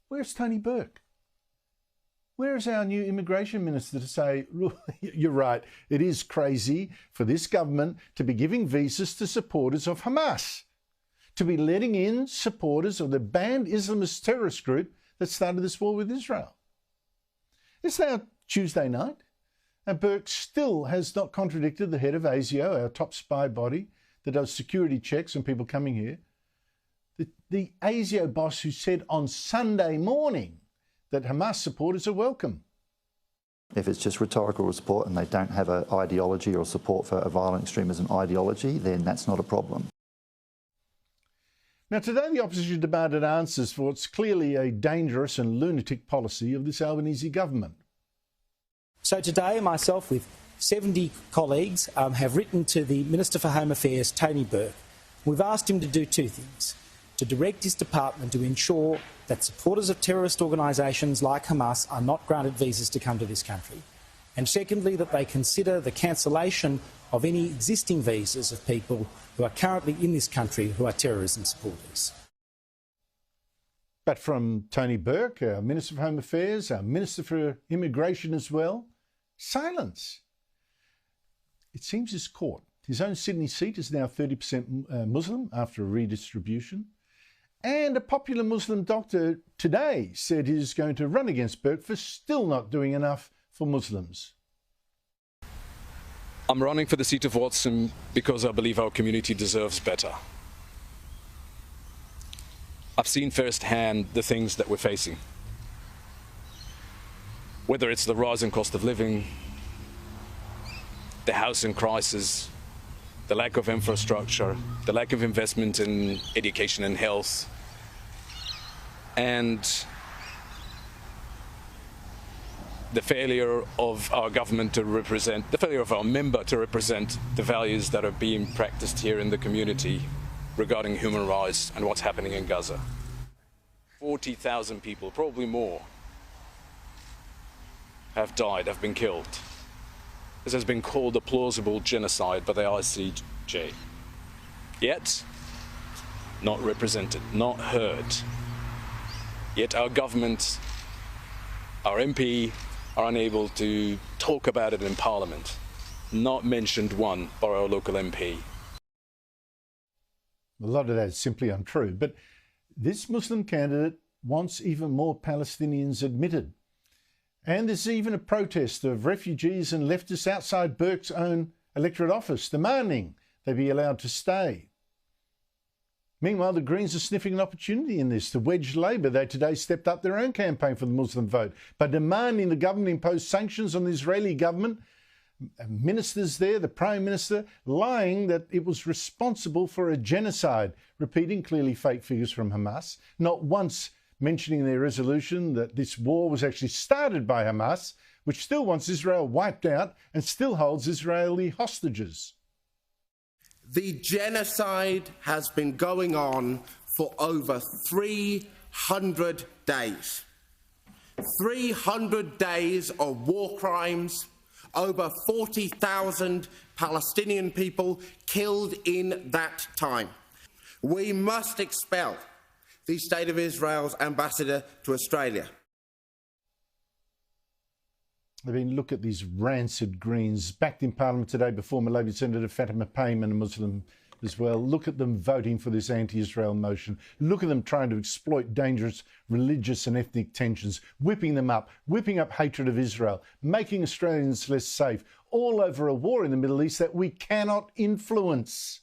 Where's Tony Burke? Where is our new immigration minister to say, you're right, it is crazy for this government to be giving visas to supporters of Hamas, to be letting in supporters of the banned Islamist terrorist group that started this war with Israel? It's now Tuesday night, and Burke still has not contradicted the head of ASIO, our top spy body that does security checks on people coming here. The ASIO boss who said on Sunday morning that Hamas supporters are welcome. If it's just rhetorical support and they don't have an ideology or support for a violent extremism ideology, then that's not a problem. Now, today the opposition demanded answers for what's clearly a dangerous and lunatic policy of this Albanese government. So today, myself with 70 colleagues have written to the Minister for Home Affairs, Tony Burke. We've asked him to do two things: to direct his department to ensure that supporters of terrorist organisations like Hamas are not granted visas to come to this country, and secondly, that they consider the cancellation of any existing visas of people who are currently in this country who are terrorism supporters. But from Tony Burke, our Minister for Home Affairs, our Minister for Immigration as well, silence. It seems his court, his own Sydney seat, is now 30% Muslim after a redistribution. And a popular Muslim doctor today said he's going to run against Burke for still not doing enough for Muslims. I'm running for the seat of Watson because I believe our community deserves better. I've seen firsthand the things that we're facing. Whether it's the rising cost of living, the housing crisis, the lack of infrastructure, the lack of investment in education and health, and the failure of our government to represent, the failure of our member to represent the values that are being practiced here in the community regarding human rights and what's happening in Gaza. 40,000 people, probably more, have died, have been killed. This has been called a plausible genocide by the ICJ. Yet, not represented, not heard. Yet our government, our MP, are unable to talk about it in Parliament. Not mentioned one by our local MP. A lot of that is simply untrue, but this Muslim candidate wants even more Palestinians admitted. And there's even a protest of refugees and leftists outside Burke's own electorate office demanding they be allowed to stay. Meanwhile, the Greens are sniffing an opportunity in this to wedge Labor. They today stepped up their own campaign for the Muslim vote by demanding the government impose sanctions on the Israeli government. Ministers there, the Prime Minister, lying that it was responsible for a genocide, repeating clearly fake figures from Hamas, not once mentioning in their resolution that this war was actually started by Hamas, which still wants Israel wiped out and still holds Israeli hostages. The genocide has been going on for over 300 days. 300 days of war crimes, over 40,000 Palestinian people killed in that time. We must expel the State of Israel's ambassador to Australia. I mean, look at these rancid Greens, backed in Parliament today before Malawi Senator Fatima Payman, a Muslim as well. Look at them voting for this anti-Israel motion. Look at them trying to exploit dangerous religious and ethnic tensions, whipping up hatred of Israel, making Australians less safe, all over a war in the Middle East that we cannot influence.